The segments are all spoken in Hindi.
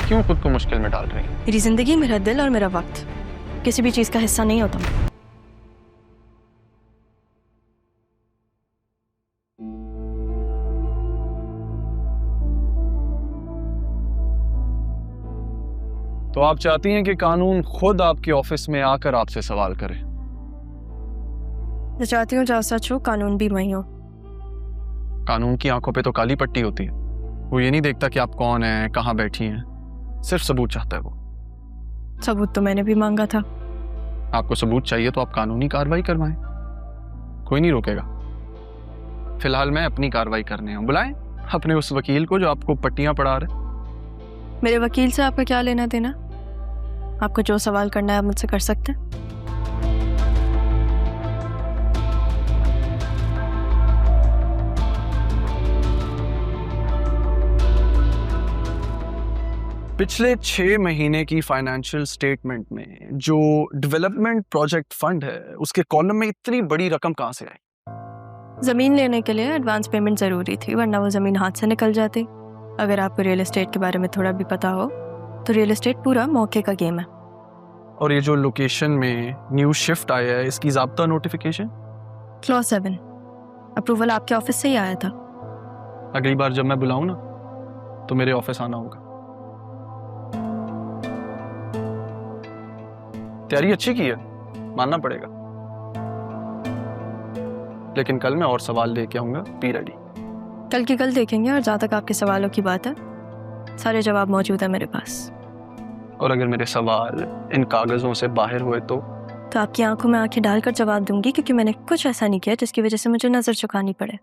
क्यों खुद को मुश्किल में डाल रही हैं? मेरी जिंदगी, मेरा दिल और मेरा वक्त किसी भी चीज का हिस्सा नहीं होता। तो आप चाहती हैं कि कानून खुद आपके ऑफिस में आकर आपसे सवाल करे? मैं चाहती हूँ जहाँ सच हो, कानून भी वही हो। कानून की आंखों पे तो काली पट्टी होती है। वो ये नहीं देखता कि आप कौन हैं, कहाँ बैठी हैं, सिर्फ सबूत चाहता है वो। सबूत तो मैंने भी मांगा था। आपको सबूत चाहिए तो आप कानूनी कार्रवाई करवाएं, कोई नहीं रोकेगा। फिलहाल मैं अपनी कार्रवाई करने हूँ। बुलाएं अपने उस वकील को जो आपको पट्टियां पढ़ा रहे। मेरे वकील से आपका क्या लेना देना? आपको जो सवाल करना है आप मुझसे कर सकते हैं। पिछले 6 महीने की फाइनेंशियल स्टेटमेंट में जो डेवलपमेंट प्रोजेक्ट फंड है उसके कॉलम में इतनी बड़ी रकम कहाँ से आई? जमीन लेने के लिए एडवांस पेमेंट जरूरी थी, वरना वो जमीन हाथ से निकल जाती। अगर आपको रियल एस्टेट के बारे में थोड़ा भी पता हो तो रियल एस्टेट पूरा मौके का गेम है। और ये जो लोकेशन में न्यू शिफ्ट आया है इसकी ज़ाब्ता नोटिफिकेशन? क्लॉज 7 अप्रूवल आपके ऑफिस से ही आया था। अगली बार जब मैं बुलाऊं ना तो मेरे ऑफिस आना होगा। तैयारी अच्छी की है, मानना पड़ेगा, लेकिन कल मैं और सवाल लेके आऊंगा। Be ready. कल की कल देखेंगे, और जहाँ तक आपके सवालों की बात है सारे जवाब मौजूद है मेरे पास। और अगर मेरे सवाल इन कागजों से बाहर हुए तो आपकी आंखों में आंखें डालकर जवाब दूंगी, क्योंकि मैंने कुछ ऐसा नहीं किया जिसकी वजह से मुझे नजर झुकानी पड़े।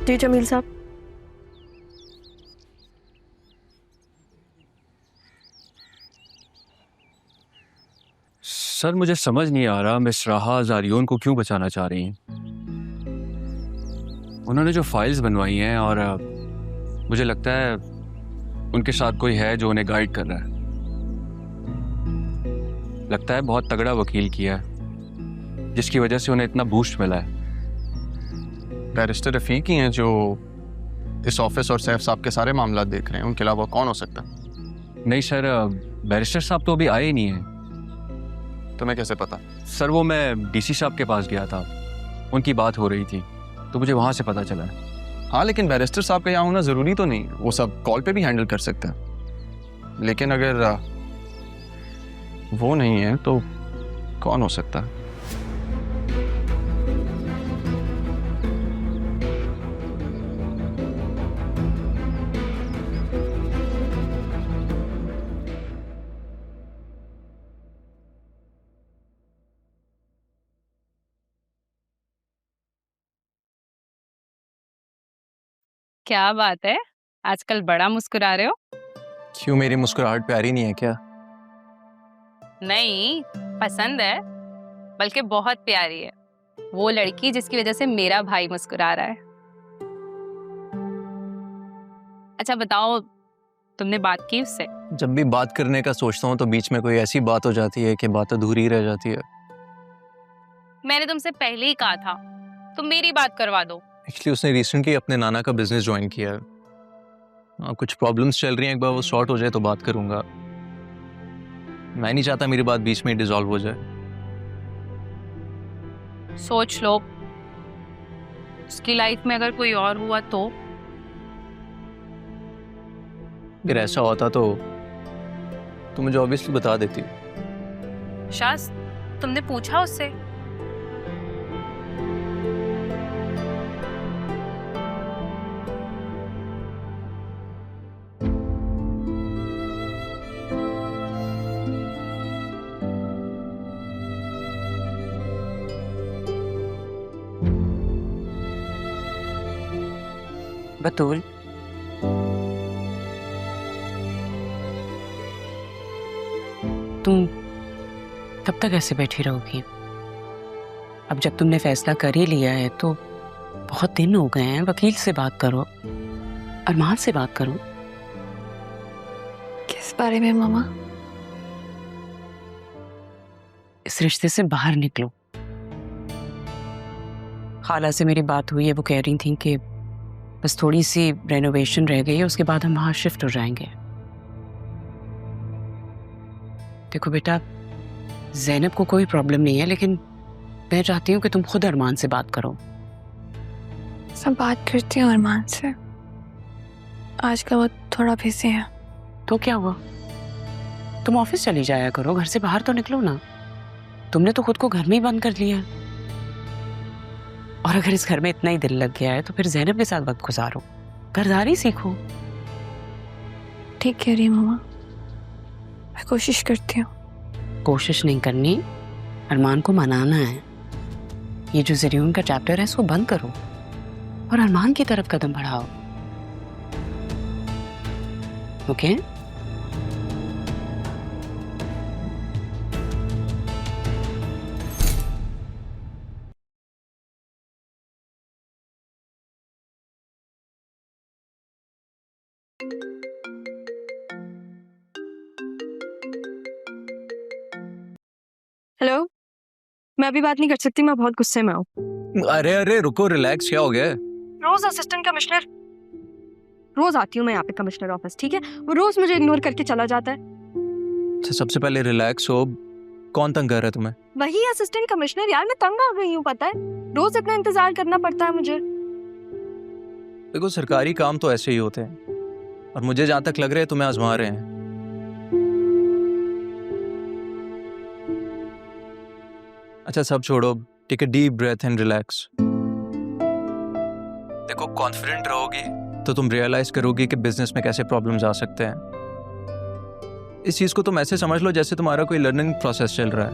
जी जमील साहब। सर मुझे समझ नहीं आ रहा मिस राहा जारियोन को क्यों बचाना चाह रही हैं। उन्होंने जो फाइल्स बनवाई हैं और मुझे लगता है उनके साथ कोई है जो उन्हें गाइड कर रहा है। लगता है बहुत तगड़ा वकील किया है जिसकी वजह से उन्हें इतना बूस्ट मिला है। बैरिस्टर रफीक ही हैं जो इस ऑफिस और सैफ साहब के सारे मामला देख रहे हैं, उनके अलावा कौन हो सकता है? नहीं सर, बैरिस्टर साहब तो अभी आए ही नहीं हैं। तुम्हें कैसे पता? सर वो मैं डीसी साहब के पास गया था, उनकी बात हो रही थी तो मुझे वहाँ से पता चला है। हाँ, लेकिन बैरिस्टर साहब का यहाँ होना ज़रूरी तो नहीं, वो सब कॉल पे भी हैंडल कर सकते हैं। लेकिन अगर वो नहीं है तो कौन हो सकता है? क्या बात है, आजकल बड़ा मुस्कुरा रहे हो? क्यों, मेरी मुस्कुराहट प्यारी नहीं है क्या? नहीं, पसंद है, बल्कि बहुत प्यारी है। वो लड़की जिसकी वजह से मेरा भाई मुस्कुरा रहा है। अच्छा बताओ, तुमने बात की उससे? जब भी बात करने का सोचता हूँ तो बीच में कोई ऐसी बात हो जाती है कि बात अधूरी रह जाती है। मैंने तुमसे पहले ही कहा था, तुम मेरी बात करवा दो। एक्चुअली उसने रिसेंटली अपने नाना का बिजनेस ज्वाइन किया है। कुछ प्रॉब्लम्स चल रही हैं, एक बार वो सॉर्ट हो जाए तो बात करूंगा। मैं नहीं चाहता मेरी बात बीच में डिसॉल्व हो जाए। सोच लो, उसकी लाइफ में अगर कोई और हुआ तो? अगर ऐसा होता तो मुझे ऑब्वियसली बता देती। शास, तुमने पूछा उससे? बतूल, तुम कब तक ऐसे बैठी रहोगी? अब जब तुमने फैसला कर ही लिया है तो बहुत दिन हो गए हैं, वकील से बात करो। अरमान से बात करूं? किस बारे में मामा? इस रिश्ते से बाहर निकलो। खाला से मेरी बात हुई है, वो कह रही थी कि बस थोड़ी सी रेनोवेशन रह गई है, उसके बाद हम वहां शिफ्ट हो जाएंगे। देखो बेटा, ज़ैनब को कोई प्रॉब्लम नहीं है, लेकिन मैं चाहती हूँ कि तुम खुद अरमान से बात करो। सब बात करती हूँ अरमान से, आजकल वो थोड़ा बिजी है। तो क्या हुआ? तुम ऑफिस चली जाया करो, घर से बाहर तो निकलो ना। तुमने तो खुद को घर में ही बंद कर लिया है। और अगर इस घर में इतना ही दिल लग गया है तो फिर ज़ैनब के साथ वक्त गुजारो, घरदारी सीखो। ठीक कह रही है मामा, मैं कोशिश करती हूँ। कोशिश नहीं करनी, अरमान को मनाना है। ये जो ज़रियून का चैप्टर है इसको बंद करो और अरमान की तरफ कदम बढ़ाओ। ओके? हेलो, मैं अभी बात नहीं कर सकती, मैं बहुत गुस्से में हूँ। अरे अरे रुको, रिलैक्स, क्या हो गया है? रोज असिस्टेंट कमिश्नर, रोज आती हूँ मैं यहाँ पे कमिश्नर ऑफिस, ठीक है? वो रोज मुझे इग्नोर करके चला जाता है। अच्छा, सबसे पहले रिलैक्स हो। कौन तंग कर रहा है तुम्हें? वही असिस्टेंट कमिश्नर। यार मैं तंग आ गई हूँ, पता है? रोज इतना इंतजार करना पड़ता है मुझे। देखो, सरकारी काम तो ऐसे ही होते हैं, और मुझे जहां तक लग रहा है तुम्हें आजमा रहे हैं। अच्छा, सब छोड़ो, take a deep breath and relax. देखो, कॉन्फिडेंट रहोगी तो तुम रियलाइज करोगी कि बिजनेस में कैसे प्रॉब्लम्स आ सकते हैं। इस चीज को तुम ऐसे समझ लो जैसे तुम्हारा कोई लर्निंग प्रोसेस चल रहा है।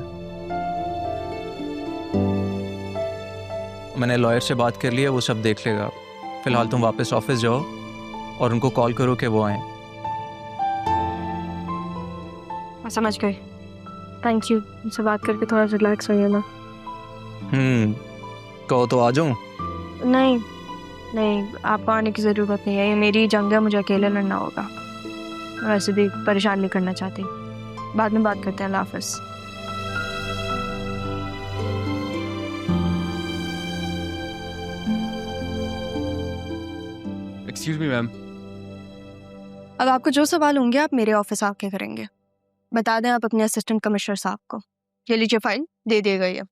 मैंने लॉयर से बात कर ली है, वो सब देख लेगा। फिलहाल तुम वापस ऑफिस जाओ और उनको कॉल करो कि वो आए। मैं समझ गई, थैंक यू। मुझसे बात करके थोड़ा रिलैक्स हो गया ना। कहो तो आ जाऊं? नहीं नहीं, आपको आने की ज़रूरत नहीं है, ये मेरी जंग है, मुझे अकेले लड़ना होगा। मैं वैसे भी परेशान नहीं करना चाहती। बाद में बात करते हैं, अल्लाह हाफ़िज़। Excuse me ma'am. अब आपको जो सवाल होंगे आप मेरे ऑफिस आके करेंगे। बता दें आप अपने असिस्टेंट कमिश्नर साहब को। ये लीजिए फाइल, दे दिए गई है।